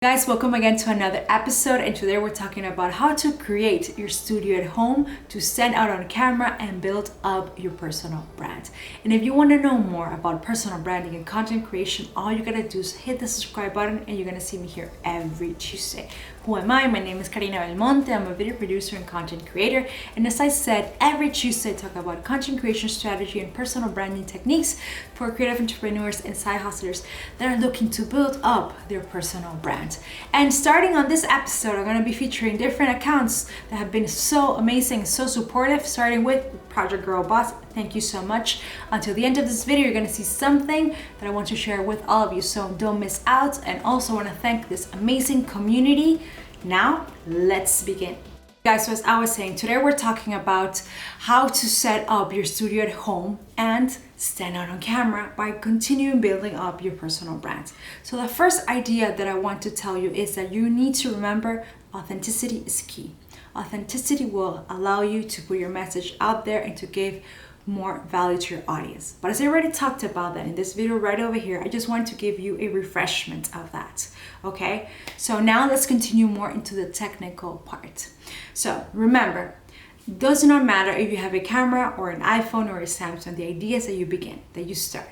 Guys, welcome again to another episode, and today we're talking about how to create your studio at home to stand out on camera and build up your personal brand. And if you want to know more about personal branding and content creation, all you gotta do is hit the subscribe button and you're gonna see me here every Tuesday. Who am I? My name is Carina Belmonte. I'm a video producer and content creator, and as I said, every Tuesday I talk about content creation strategy and personal branding techniques for creative entrepreneurs and side hustlers that are looking to build up their personal brand. And starting on this episode, I'm going to be featuring different accounts that have been so amazing, so supportive, starting with Project Girl Boss. Thank you so much. Until the end of this video, you're going to see something that I want to share with all of you, so don't miss out. And also want to thank this amazing community. Now, let's begin. Guys, so as I was saying, today we're talking about how to set up your studio at home and stand out on camera by continuing building up your personal brand. So the first idea that I want to tell you is that you need to remember authenticity is key. Authenticity will allow you to put your message out there and to give more value to your audience. But as I already talked about that in this video right over here, I just want to give you a refreshment of that. Okay, so now let's continue more into the technical part. So remember, it does not matter if you have a camera or an iPhone or a Samsung. The idea is that you begin, that you start.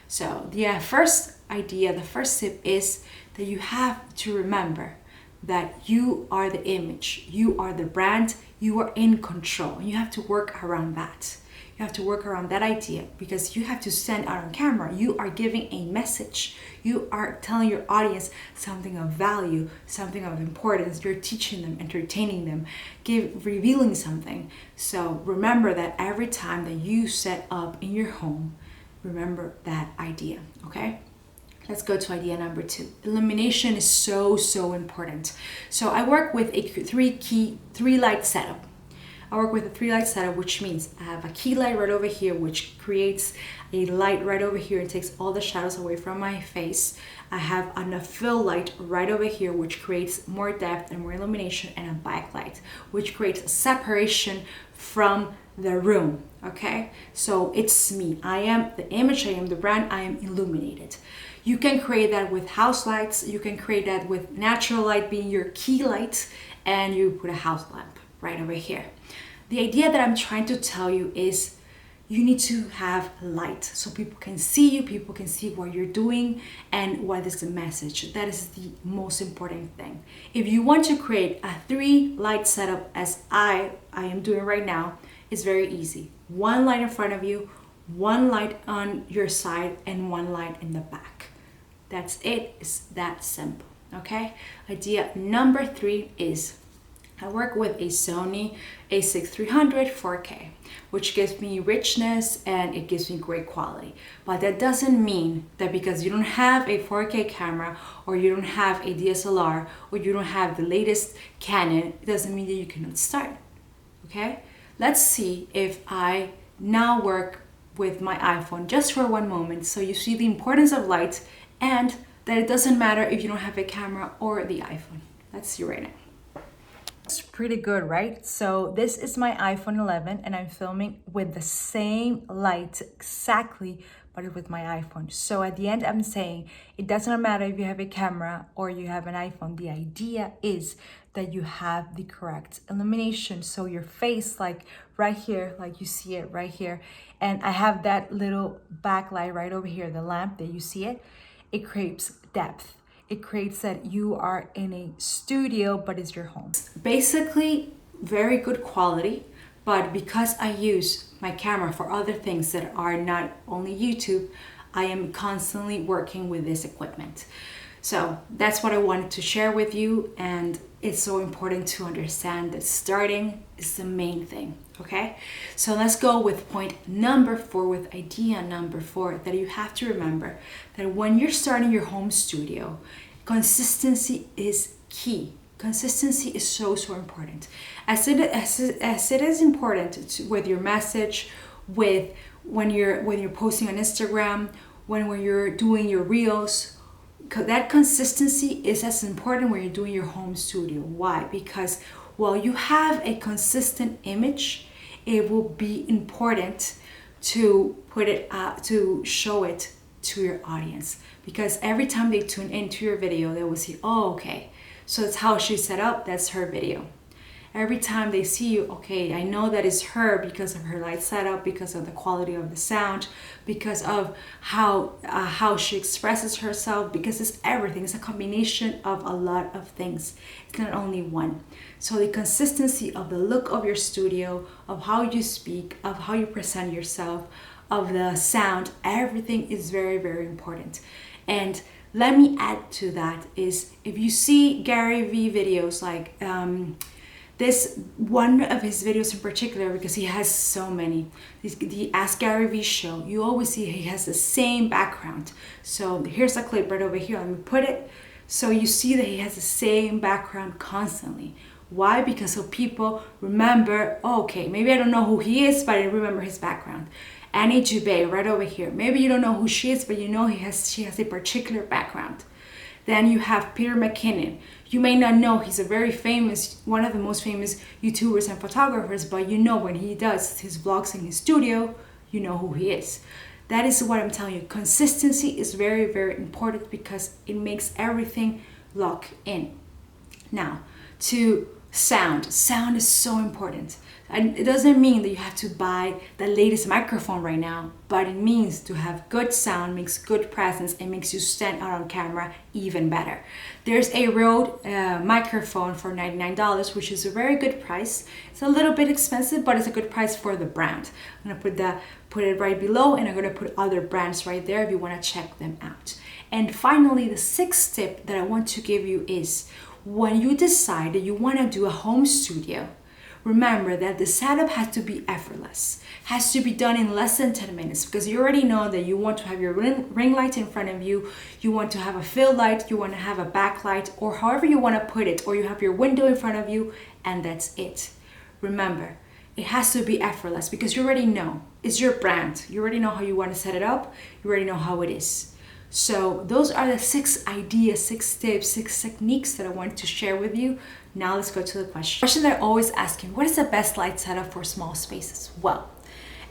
So the first idea, the first tip is that you have to remember that you are the image, you are the brand, you are in control. You have to work around that. You have to work around that idea because you have to stand out on camera. You are giving a message. You are telling your audience something of value, something of importance. You're teaching them, entertaining them, revealing something. So remember that every time that you set up in your home, remember that idea, okay? Let's go to idea number 2. Illumination is so important. So I work with a three light setup. I work with a 3-light setup, which means I have a key light right over here, which creates a light right over here and takes all the shadows away from my face. I have a fill light right over here, which creates more depth and more illumination, and a backlight, which creates a separation from the room, okay? So it's me. I am the image, I am the brand, I am illuminated. You can create that with house lights. You can create that with natural light being your key light, and you put a house lamp right over here. The idea that I'm trying to tell you is you need to have light so people can see you, people can see what you're doing and what is the message. That is the most important thing. If you want to create a 3-light setup as I am doing right now, it's very easy. 1 light in front of you, 1 light on your side, and 1 light in the back. That's it. It's that simple, okay? Idea number 3 is I work with a Sony a6300 4K, which gives me richness and it gives me great quality. But that doesn't mean that because you don't have a 4K camera or you don't have a DSLR or you don't have the latest Canon, it doesn't mean that you cannot start, okay? Let's see if I now work with my iPhone just for one moment so you see the importance of light and that it doesn't matter if you don't have a camera or the iPhone. Let's see right now. It's pretty good, right? So this is my iPhone 11 and I'm filming with the same light exactly, but with my iPhone. So at the end, I'm saying it doesn't matter if you have a camera or you have an iPhone. The idea is that you have the correct illumination. So your face, like right here, like you see it right here. And I have that little backlight right over here, the lamp that you see it. It creates depth. It creates that you are in a studio, but it's your home. Basically, very good quality, but because I use my camera for other things that are not only YouTube, I am constantly working with this equipment. So that's what I wanted to share with you, and it's so important to understand that starting is the main thing, okay? So let's go with point number 4, with idea number 4, that you have to remember that when you're starting your home studio, consistency is key. Consistency is so important. As it is important with your message, with when you're posting on Instagram, when you're doing your reels. That consistency is as important when you're doing your home studio. Why? Because while you have a consistent image, it will be important to put it out, to show it to your audience, because every time they tune into your video, they will see, oh, okay, so that's how she's set up, that's her video. Every time they see you, okay, I know that is her because of her light setup, because of the quality of the sound, because of how she expresses herself, because it's everything. It's a combination of a lot of things. It's not only one. So the consistency of the look of your studio, of how you speak, of how you present yourself, of the sound, everything is very, very important. And let me add to that is, if you see Gary Vee videos, like this one of his videos in particular, because he has so many, the Ask Gary Vee show, you always see he has the same background. So here's a clip right over here, let me put it. So you see that he has the same background constantly. Why? Because so people remember, oh, okay, maybe I don't know who he is, but I remember his background. Annie Jubei right over here. Maybe you don't know who she is, but you know she has a particular background. Then you have Peter McKinnon. You may not know, he's a very famous, one of the most famous YouTubers and photographers, but you know when he does his vlogs in his studio, you know who he is. That is what I'm telling you. Consistency is very, very important because it makes everything lock in. Now, to sound. Sound is so important. And it doesn't mean that you have to buy the latest microphone right now, but it means to have good sound, makes good presence, and makes you stand out on camera even better. There's a Rode microphone for $99, which is a very good price. It's a little bit expensive, but it's a good price for the brand. I'm gonna put it right below, and I'm gonna put other brands right there if you wanna check them out. And finally, the sixth tip that I want to give you is, when you decide that you wanna do a home studio, remember that the setup has to be effortless, has to be done in less than 10 minutes, because you already know that you want to have your ring light in front of you, you want to have a fill light, you want to have a backlight, or however you want to put it, or you have your window in front of you, and that's it. Remember, it has to be effortless because you already know, it's your brand, you already know how you want to set it up, you already know how it is. So those are the 6 ideas, 6 tips, 6 techniques that I wanted to share with you. Now let's go to the question. Question that I always ask you, what is the best light setup for small spaces? Well,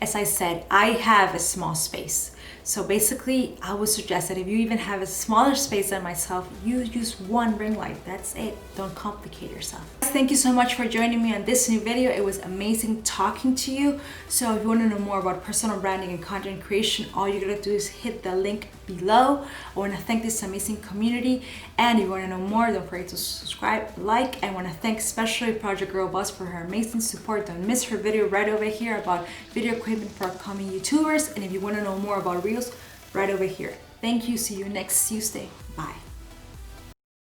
as I said, I have a small space. So basically, I would suggest that if you even have a smaller space than myself, you use one ring light. That's it. Don't complicate yourself. Thank you so much for joining me on this new video. It was amazing talking to you. So if you want to know more about personal branding and content creation, all you gotta do is hit the link below. I want to thank this amazing community. And if you want to know more, don't forget to subscribe, like. I want to thank especially Project Girl Boss for her amazing support. Don't miss her video right over here about video equipment for upcoming YouTubers. And if you want to know more about Reels, right over here. Thank you. See you next Tuesday. Bye.